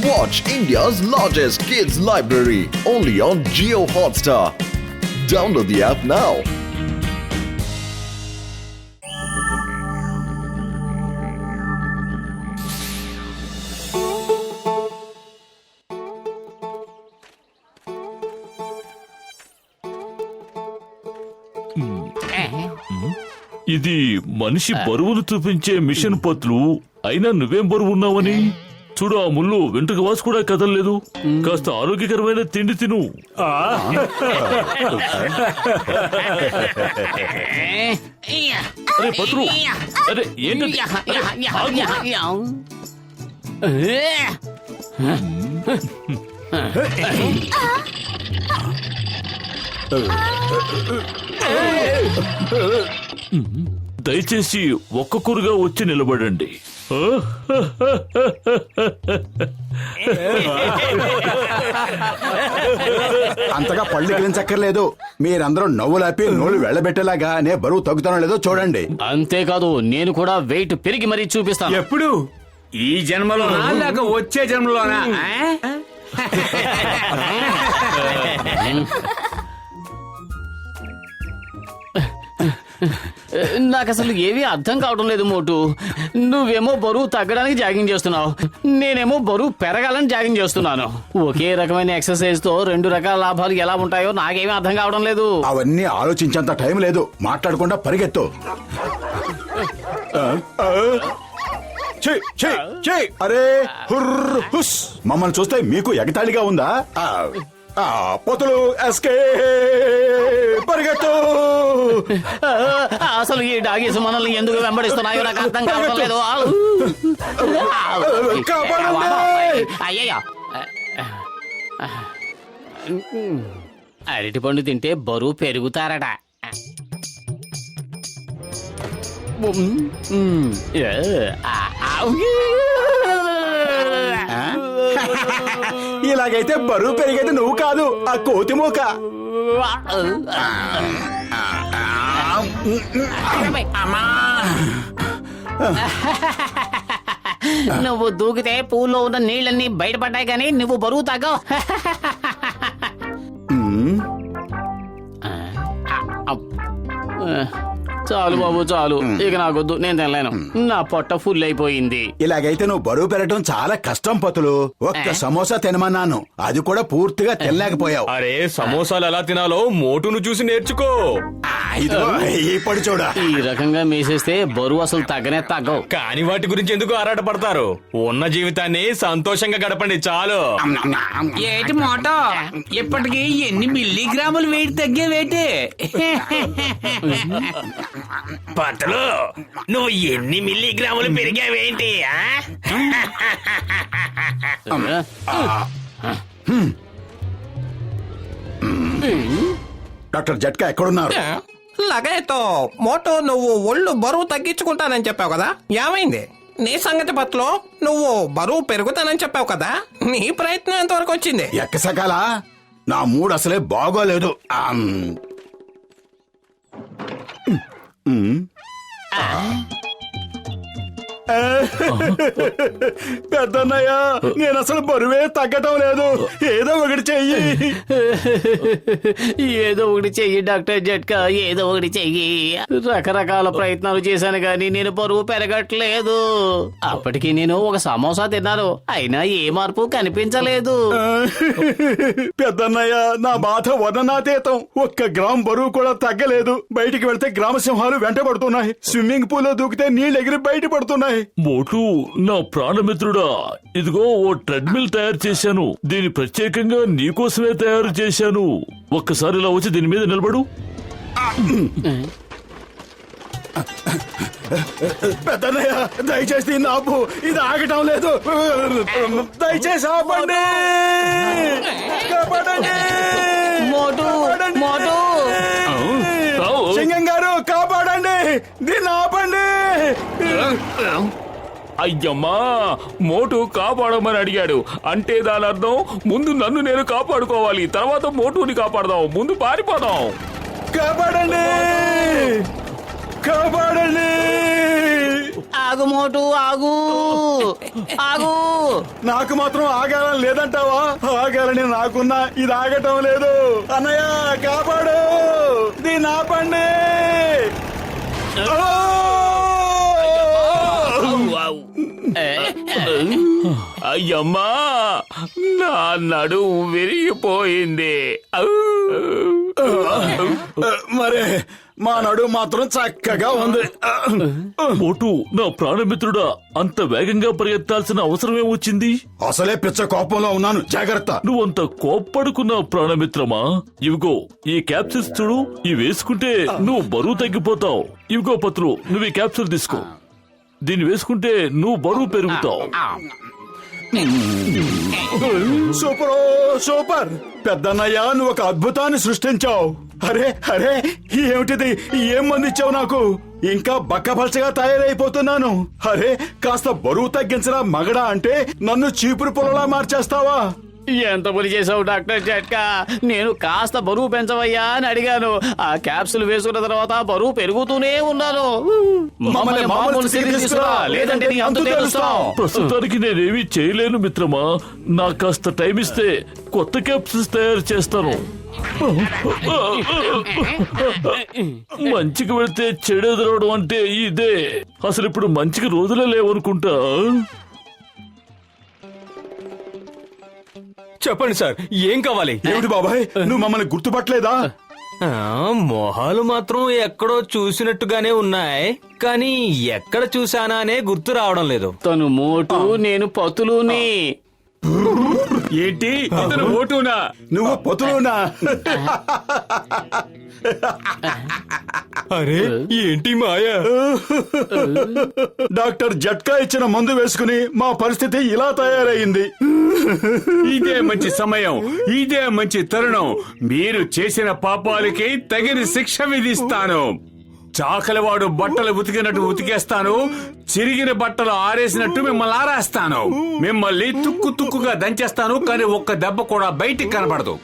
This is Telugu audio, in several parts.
Watch India's largest kids library only on Jio Hotstar. Download the app now. ఇది మనిషి బరువును చూపించే మిషన్ పత్లు. అయినా నువ్వేం బరువు ఉన్నావని చూడు. ఆ ముళ్ళు వెంట్రుక వాసు కూడా కదలలేదు. కాస్త ఆరోగ్యకరమైన తిండి తిను. అరే పత్రు, అరే ఏంటంటే దయచేసి ఒక్కొక్కరుగా వచ్చి నిలబడండి. అంతగా పళ్ళు గిలించక్కర్లేదు. మీరందరూ నవ్వులాపి నోళ్ళు వెళ్ళబెట్టేలాగా నే బరువు తగ్గుతానో లేదో చూడండి. అంతేకాదు నేను కూడా వెయిట్ పెరిగి మరీ చూపిస్తాను. ఎప్పుడు? ఈ జన్మలోనా లేక వచ్చే జన్మలోనా? నాకు అసలు ఏమీ అర్థం కావడం లేదు మోటు. నువ్వేమో బరువు తగ్గడానికి జాగింగ్ చేస్తున్నావు, నేనేమో బరువు పెరగాలని జాగింగ్ చేస్తున్నాను. ఒకే రకమైన ఎక్సర్సైజ్ తో రెండు రకాల లాభాలు ఎలా ఉంటాయో నాకేమీ అర్థం కావడం లేదు. అవన్నీ ఆలోచించేంత టైం లేదు. మాట్లాడకుండా పరిగెత్తు. అరే హుర్ర్ హుస్. మమ్మల్ని చూస్తే మీకు ఎగతాళిగా ఉందా? పొతులు ఎస్కే పరిగెత్తు. అసలు ఈ డాగీస్ మనల్ని ఎందుకు వెంబడిస్తున్నాయో నాకు అర్థం కావడం లేదు. అయ్యయ్యా, అరటి పండు తింటే బరువు పెరుగుతారట. ఇలాగైతే బరువు పెరిగేది నువ్వు కాదు, ఆ కోతి మూక. నువ్వు దూకితే పూల్లో ఉన్న నీళ్ళన్నీ బయటపడ్డాయి కానీ నువ్వు బరువు తగ్గవు. చాలు బాబు చాలు, ఇక నాకొద్దు, నేను తినలేను. నా పొట్ట ఫుల్ అయిపోయింది. ఇలాగైతే నువ్వు బరువు పెరగడం చాలా కష్టం పతులు. ఒక్క సమోసా తినమన్నాను, అది కూడా పూర్తిగా తినలేకపోయావు. అరే సమోసాలు ఎలా తినాలో మోటును చూసి నేర్చుకో. ఇప్పుడు చూడ, ఈ రకంగా మేసేస్తే బరువు అసలు తగ్గనే తగ్గవు. కాని వాటి గురించి ఎందుకు ఆరాట పడతారు? ఉన్న జీవితాన్ని సంతోషంగా గడపండి చాలు. ఏటి మోటో, ఇప్పటికి ఎన్ని మిల్లీగ్రాములు వెయిట్ తగ్గేవేటి? పతలు, నువ్వు ఎన్ని మిల్లీగ్రాములు పెరిగావేంటి? డాక్టర్ జట్కా ఎక్కడున్నారు? లగేతో మోటో, నువ్వు ఒళ్ళు బరువు తగ్గించుకుంటానని చెప్పావు కదా, ఏమైంది? నీ సంగతి పట్ల నువ్వు బరువు పెరుగుతానని చెప్పావు కదా, నీ ప్రయత్నం ఎంతవరకు వచ్చింది? ఎక్కసకాల నా మూడు అసలే బాగోలేదు. పెద్దన్నయ్య, నేను అసలు బరువే తగ్గటం లేదు. ఏదో ఒకటి చెయ్యి. ఏదో ఒకటి చెయ్యి డాక్టర్ జట్కా, ఏదో ఒకటి చెయ్యి. రకరకాల ప్రయత్నాలు చేశాను కానీ నేను బరువు పెరగట్లేదు. అప్పటికి నేను ఒక సమోసా తిన్నాను, అయినా ఏ మార్పు కనిపించలేదు. పెద్దన్నయ్య, నా బాధ వర్ణనాతీతం. 1 గ్రామ్ బరువు కూడా తగ్గలేదు. బయటికి వెళ్తే గ్రామ సింహాలు వెంటబడుతున్నాయి. స్విమ్మింగ్ పూల్ లో దూకితే నీళ్ళు ఎగిరి బయట పడుతున్నాయి. మోటు, నా ప్రాణమిత్రుడా, ఇదిగో ఓ ట్రెడ్మిల్ తయారు చేశాను. దీన్ని ప్రత్యేకంగా నీకోసమే తయారు చేశాను. ఒక్కసారి ఇలా వచ్చి దీని మీద నిలబడు. పెద్దన్నయ్య, దయచేసి నాపు, ఇది ఆగటం లేదు. దయచేసి ఆపండి. కాపాడండి. మోటు, మోటు. సింగం గారు, కాపాడండి. దీన్ని ఆపండి. అయ్యమ్మా, మోటు కాపాడమని అడిగాడు అంటే దాని అర్థం ముందు నన్ను నేను కాపాడుకోవాలి, తర్వాత మోటుని కాపాడదాం. ముందు పారిపోదాం. కాపాడండి, కాపాడండి. ఆగు మోటు ఆగు ఆగు. నాకు మాత్రం ఆగాలని లేదంటావా? ఆగాలని నాకున్నా ఇది ఆగటం లేదు. అన్నయ్య కాపాడు, దీన్ని ఆపండి. అయ్యమ్మా, నా నడుము విరిగిపోయింది. మరే మా నడుము మాత్రం చక్కగా ఉంది. మోటు, నా ప్రాణమిత్రుడా, అంత వేగంగా పరిగెత్తాల్సిన అవసరం ఏమొచ్చింది? అసలే పిచ్చ కోపంలో ఉన్నాను, జాగ్రత్త. నువ్వంత కోప్పడుకున్న ప్రాణమిత్రమా? ఇవిగో ఈ క్యాప్సిల్స్ చూడు, ఇవి వేసుకుంటే నువ్వు బరువు తగ్గిపోతావు. ఇవిగో పత్రు, నువ్వు ఈ క్యాప్సిల్ తీసుకో. దీన్ని వేసుకుంటే నువ్వు బరువు పెరుగుతావు. సూపర్ సూపర్ పెద్దన్నయ్య, నువ్వు ఒక అద్భుతాన్ని సృష్టించావు. అరే అరే, ఏమిటిది? ఏం మందిచ్చావు నాకు? ఇంకా బక్కపలచగా తయారైపోతున్నాను. అరే, కాస్త బరువు తగ్గించరా మగడా అంటే నన్ను చీపురు పొలలా మార్చేస్తావా? ఎంత పని చేసావు డాక్టర్ జట్కా. నేను కాస్త బరువు పెంచవయ్యా అని అడిగాను. ఆ క్యాప్సుల్ వేసుకున్న తర్వాత బరువు పెరుగుతూనే ఉన్నాను. మమ్మల్ని మామూలు స్థితికి తీసుకురా, లేదంటే నీ అంతు తేలుస్తాం. ప్రస్తుతానికి నేనేమీ చేయలేను మిత్రమా. నాకు కాస్త టైం ఇస్తే కొత్త క్యాప్సిల్స్ తయారు చేస్తాను. మంచికి వెళ్తే చెడు ఎదురవడం అంటే ఇదే. అసలు ఇప్పుడు మంచికి రోజులే లేవనుకుంటా. చెప్పండి సార్, ఏం కావాలి? ఏమిటి బాబాయ్, నువ్వు మమ్మల్ని గుర్తుపట్టలేదా? మొహాలు మాత్రం ఎక్కడో చూసినట్టుగానే ఉన్నాయి, కానీ ఎక్కడ చూసానా అనే గుర్తు రావడం లేదు. తను మోటు, నేను పతులుని. ఏంటి ఇతను ఓటునా? నువ్వు పొతులునా? అరే, ఏంటి మాయా? డాక్టర్ జట్కా ఇచ్చిన మందు వేసుకుని మా పరిస్థితి ఇలా తయారైంది. ఇదే మంచి సమయం, ఇదే మంచి తరుణం. మీరు చేసిన పాపాలకి తగిన శిక్ష విధిస్తాను. చాకలివాడు బట్టలు ఉతికినట్టు ఉతికేస్తాను, చిరిగిన బట్టలు ఆరేసినట్టు మిమ్మల్ని ఆరేస్తాను. మిమ్మల్ని తుక్కు తుక్కుగా దంచేస్తాను, కానీ ఒక్క దెబ్బ కూడా బయటికి కనబడదు.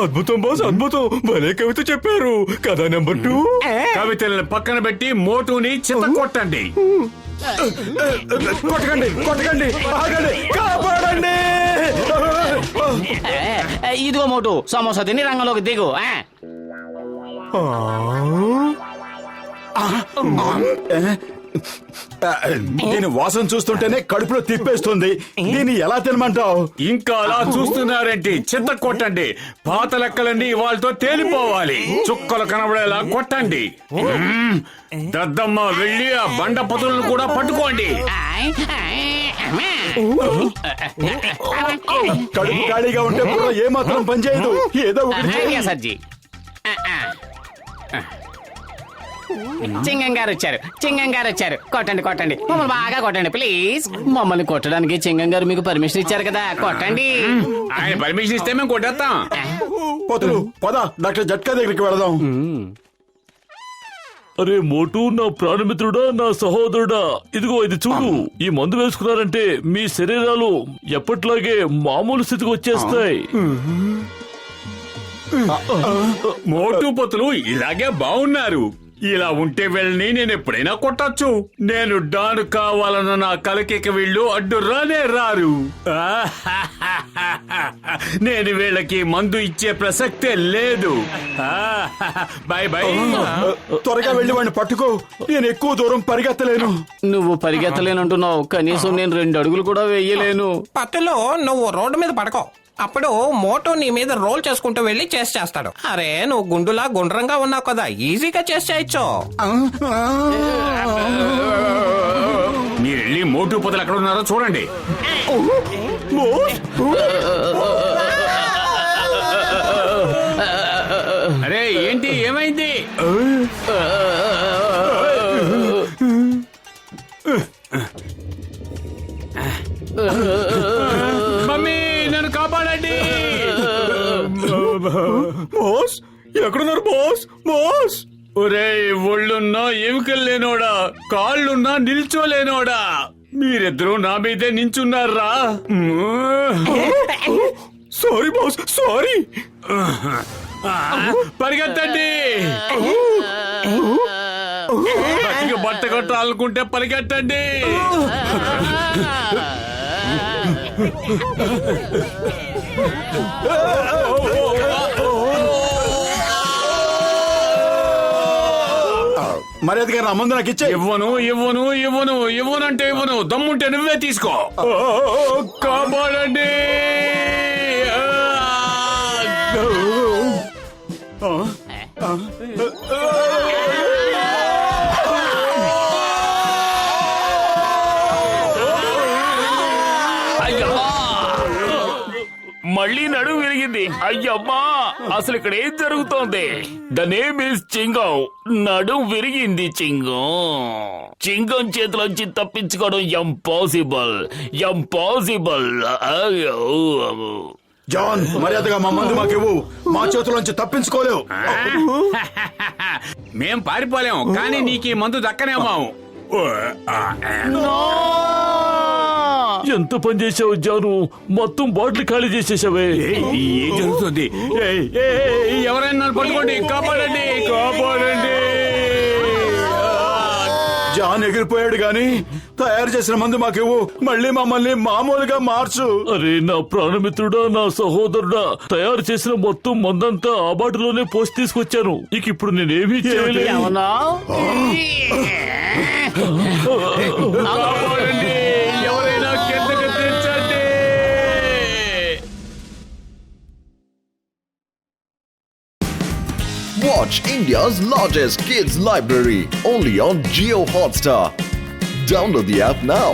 అద్భుతం బాస్, అద్భుతం. భలే కవిత చెప్పారు. కథ నెంబర్ 2. కవితలను పక్కన పెట్టి మోటుని చిత్త కొట్టండి. కొట్టకండి కొట్టకండి, ఆగండి, కాపాడండి. ఇదిగో మోటు, సమోసా తిని రంగంలోకి దిగు. దీని వాసన చూస్తుంటేనే కడుపులో తిప్పేస్తుంది. దీన్ని ఎలా తినమంటావు? ఇంకా అలా చూస్తున్నారేంటి? చిత్త కొట్టండి. పాత లెక్కలన్నీ వాళ్ళతో తేలిపోవాలి. చుక్కలు కనబడేలా కొట్టండి. దద్దమ్మ వెళ్ళి ఆ బండ పతులను కూడా పట్టుకోండి. కడుపు ఖాళీగా ఉంటే కూడా ఏమాత్రం పనిచేయదు. ఏదో ఒకటి చెయ్యి. సర్జీ, చింగం గారు వచ్చారు, చింగం గారు వచ్చారు. కొట్టండి కొట్టండి, మమ్మల్ని బాగా కొట్టండి ప్లీజ్. మమ్మల్ని కొట్టడానికి చింగం గారు మీకు పర్మిషన్ ఇచ్చారు కదా, కొట్టండి. ఆయన పర్మిషన్ ఇస్తే మేము కొట్టేస్తాం. పోతులు పద, డాక్టర్ జట్కా దగ్గరికి వెళదాం. అరే మోటు, నా ప్రాణమిత్రుడా, నా సహోదరుడా, ఇదిగో ఇది చూడు. ఈ మందు వేసుకున్నారంటే మీ శరీరాలు ఎప్పట్లాగే మామూలు స్థితికి వచ్చేస్తాయి. మోటు పొతులు ఇలాగే బాగున్నారు. ఇలా ఉంటే వెళ్ళని నేను ఎప్పుడైనా కొట్టచ్చు. నేను డాను కావాలన్న నా కలకిక వీళ్ళు అడ్డు రానే రారు. నేను వీళ్ళకి మందు ఇచ్చే ప్రసక్తే లేదు. Bye bye. త్వరగా వెళ్ళి వాడిని పట్టుకో, నేను ఎక్కువ దూరం పరిగెత్తలేను. నువ్వు పరిగెత్తలేనంటున్నావు, కనీసం నేను 2 అడుగులు కూడా వేయలేను. పత్తులో నువ్వు రోడ్డు మీద పడకో, అప్పుడు మోటో నీ మీద రోల్ చేసుకుంటూ వెళ్ళి చేస్తాడు. అరే, నువ్వు గుండులా గుండ్రంగా ఉన్నావు కదా, ఈజీగా చేయొచ్చు. మీరు వెళ్ళి మోటు పొదలు ఎక్కడ ఉన్నారో చూడండి. అరే ఏంటి, ఏమైంది? మమ్మీ, నన్ను కాపాడండి. బాస్, ఎక్కడున్నారు బాస్? బాస్, ఒరే, ఒళ్ళున్నా ఎముకలు లేనోడా, కాళ్ళున్నా నిల్చోలేనోడా, మీరిద్దరూ నా మీదే నించున్నారా? Sorry boss, sorry. పరిగెత్తండి. బతికి బట్ట కొట్టాలనుకుంటే పరిగెట్టండి. మర్యాదగా నా మందు నాకు ఇచ్చే. ఇవ్వను ఇవ్వను ఇవ్వను ఇవ్వనంటే ఇవ్వను. దమ్ముంటే నువ్వే తీసుకో. కాపాడండి. అయ్యమ్మా మళ్ళీ నడుము విరిగింది. అయ్యమ్మా అసలు ఇక్కడ ఏం జరుగుతోంది? The name is చింగం. నడుము విరిగింది చింగం. చింగం చేతిలోంచి తప్పించుకోవడం ఇంపాసిబుల్. జాన్, మర్యాదగా మా మందు మాకు ఇవ్వు. మా చేతుల్లోంచి తప్పించుకోలేవు. మేం పారిపోలేము, కానీ నీకు ఈ మందు దక్కనేమో. ఎంత పని చేసావు జాను? మొత్తం బాటిల్ ఖాళీ చేసేసావే. ఏం జరుగుతుంది? ఎవరైనా నన్ను పట్టుకోండి. కాపాడండి, కాపాడండి. జాన్ ఎగిరిపోయాడు గాని తయారు చేసిన మందు మాకు ఇవ్వు. మళ్ళీ మమ్మల్ని మామూలుగా మార్చు. అరే నా ప్రాణమిత్రుడా, నా సహోదరుడా, తయారు చేసిన మొత్తం మందంతా ఆ బాటిలోనే పోసి తీసుకొచ్చాను. ఇక ఇప్పుడు నేనేమీ చేయలేదు. ఏమన్నా కాపాడండి, ఎవరైనా కిందకి దించండి. Watch India's largest kids library only on Geo Hotstar. Download the app now.